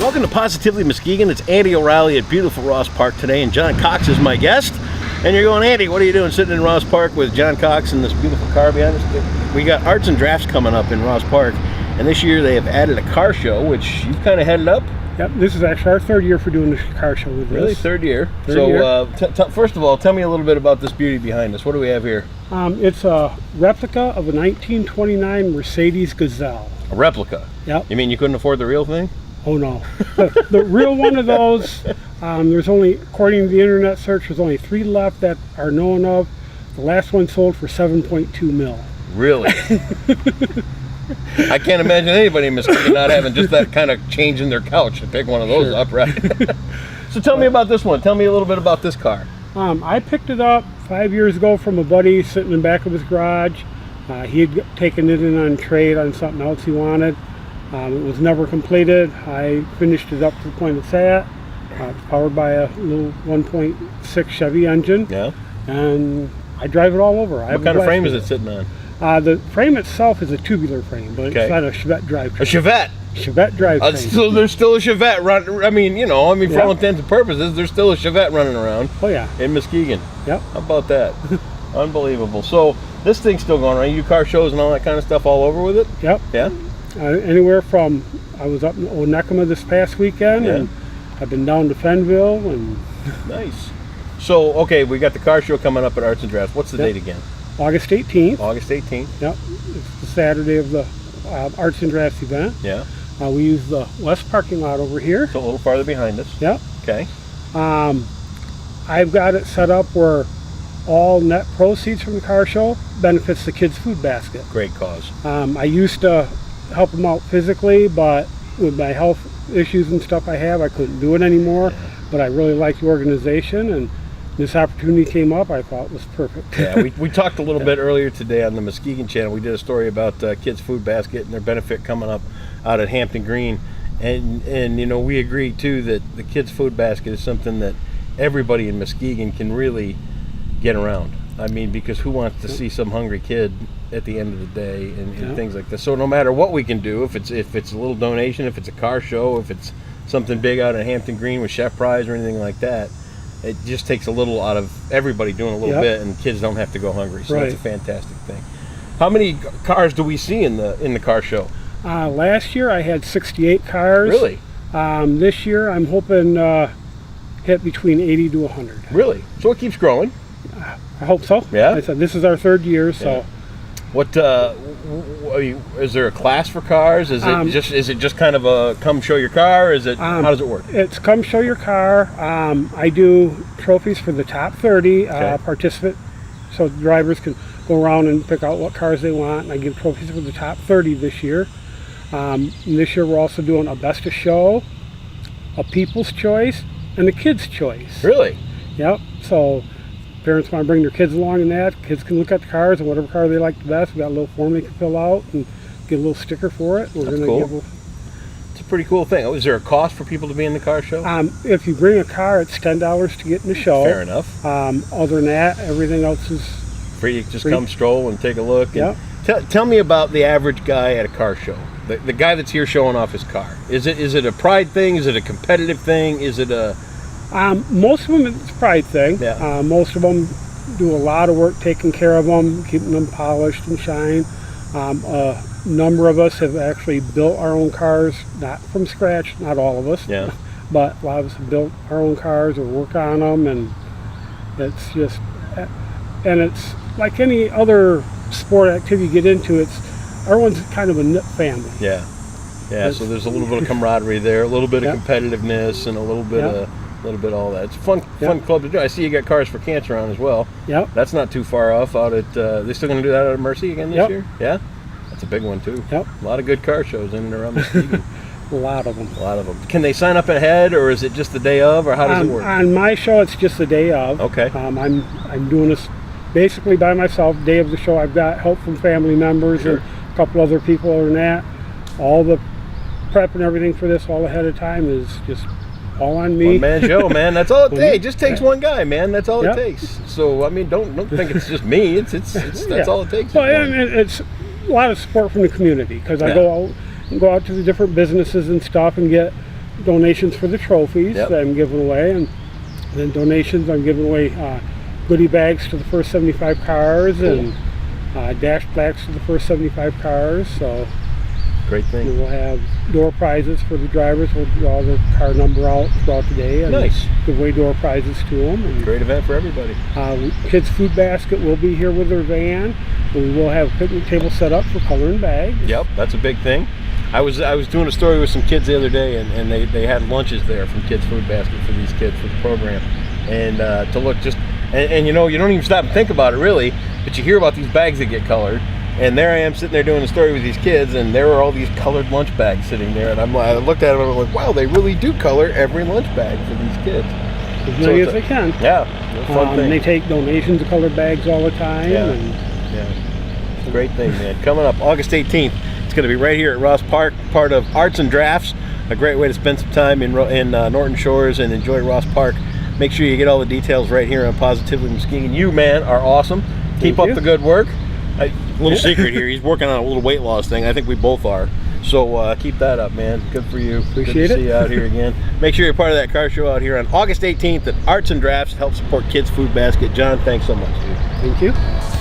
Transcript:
Welcome to Positively Muskegon. It's Andy O'Reilly at beautiful Ross Park today, and John Cox is my guest. And you're going, Andy, what are you doing sitting in Ross Park with John Cox and this beautiful car behind us? We got Arts and Drafts coming up in Ross Park, and this year they have added a car show, which you've kind of headed up. Yep, this is actually our third year for doing the car show with this. Really? Third year? First of all, tell me a little bit about this beauty behind us. What do we have here? It's a replica of a 1929 Mercedes Gazelle. A replica? Yep. You mean you couldn't afford the real thing? Oh no. The real one of those, there's only, according to the internet search, there's only 3 left that are known of. The last one sold for 7.2 mil. Really? I can't imagine anybody in Muskegon not having just that kind of change in their couch to pick one of those up, right? So tell me about this one. Tell me a little bit about this car. I picked it up 5 years ago from a buddy sitting in the back of his garage. He had taken it in on trade on something else he wanted. It was never completed. I finished it up to the point it's at. It's powered by a little 1.6 Chevy engine. Yeah. And I drive it all over. What kind of frame is it sitting on? The frame itself is a tubular frame, but it's not a Chevette drivetrain. A Chevette? Chevette drivetrain. So there's still a Chevette running. For all intents and purposes, there's still a Chevette running around. Oh yeah. In Muskegon. Yep. How about that? Unbelievable. So this thing's still going around. You do car shows and all that kind of stuff all over with it? Yep. Yeah. Anywhere from, I was up in Onekama this past weekend, and I've been down to Fenville. And nice. So, okay, we got the car show coming up at Arts and Drafts. What's the date again? August 18th. August 18th. Yep. It's the Saturday of the Arts and Drafts event. Yeah. We use the west parking lot over here. So a little farther behind us. Yep. Okay. I've got it set up where all net proceeds from the car show benefits the kids' food basket. Great cause. I used to help them out physically, but with my health issues and stuff I have, I couldn't do it anymore. Yeah. But I really like the organization, and this opportunity came up. I thought it was perfect. Yeah, we talked a little bit earlier today on the Muskegon channel. We did a story about kids' food basket and their benefit coming up out at Hampton Green, and you know, we agree too that the kids' food basket is something that everybody in Muskegon can really get around. I mean, because who wants to see some hungry kid at the end of the day and things like this? So no matter what we can do, if it's a little donation, if it's a car show, if it's something big out at Hampton Green with Chef Prize or anything like that, it just takes a little out of everybody doing a little bit, and kids don't have to go hungry. So that's a fantastic thing. How many cars do we see in the car show? Last year I had 68 cars. Really? This year I'm hoping hit between 80 to 100. Really? So it keeps growing. I hope so. Yeah. I said this is our third year, so. Yeah. What is there a class for cars? Is it just kind of a come show your car? Is it how does it work? It's come show your car. I do trophies for the top 30 participant, so drivers can go around and pick out what cars they want. And I give trophies for the top 30 this year. And this year we're also doing a best of show, a people's choice, and a kids' choice. Really? Yep. So parents want to bring their kids along in that. Kids can look at the cars and whatever car they like the best. We got a little form they can fill out and get a little sticker for it. That's cool. It's a pretty cool thing. Is there a cost for people to be in the car show? If you bring a car, it's $10 to get in the show. Fair enough. Other than that, everything else is free. Just come stroll and take a look. Yep. Tell me about the average guy at a car show. The guy that's here showing off his car. Is it a pride thing? Is it a competitive thing? Is it a... most of them it's a pride thing. Yeah. Most of them do a lot of work taking care of them, keeping them polished and shine. A number of us have actually built our own cars, not from scratch, not all of us, but a lot of us have built our own cars or work on them, and it's just, and it's like any other sport activity you get into, everyone's kind of a knit family. Yeah. So there's a little bit of camaraderie there, a little bit of competitiveness, and a little bit of all that. It's a fun club to do. I see you got Cars for Cancer on as well. Yep. That's not too far off out at, they still going to do that out at Mercy again this year? Yeah? That's a big one too. Yep. A lot of good car shows in and around Muskegon. A lot of them. Can they sign up ahead, or is it just the day of, or how does it work? On my show, it's just the day of. Okay. I'm doing this basically by myself. Day of the show, I've got help from family members and a couple other people. Other than that, all the prep and everything for this all ahead of time is just all on me. One man show, man. That's all it takes. It just takes one guy, man. That's all it takes. So I mean, don't think it's just me. It's that's all it takes. Well, and it's a lot of support from the community, because I go out to the different businesses and stuff and get donations for the trophies Yep. that I'm giving away, and then donations I'm giving away goodie bags to the first 75 cars and dash plaques to the first 75 cars. So Great thing. we'll have door prizes for the drivers. We'll draw the car number out throughout the day and Nice. give away door prizes to them. And, Great event for everybody. Kids Food Basket will be here with their van. We will have a picnic table set up for coloring bags. Yep, that's a big thing. I was doing a story with some kids the other day, and they had lunches there from Kids Food Basket for these kids for the program, and to look just and you know, you don't even stop and think about it really, but you hear about these bags that get colored, and there I am sitting there doing a story with these kids, and there are all these colored lunch bags sitting there, and I looked at them and I was like, wow, they really do color every lunch bag for these kids. As many as they can. Yeah, it's a fun thing. They take donations of colored bags all the time. Yeah. And It's a great thing, man. Coming up August 18th, it's going to be right here at Ross Park, part of Arts and Drafts. A great way to spend some time in Norton Shores and enjoy Ross Park. Make sure you get all the details right here on Positively Muskegon. You, man, are awesome. Keep up the good work. Little secret here, he's working on a little weight loss thing. I think we both are. So keep that up, man. Good for you. Appreciate Good to it. see you out here again. Make sure you're part of that car show out here on August 18th at Arts and Drafts. Help support Kids Food Basket. John, thanks so much, dude. Thank you.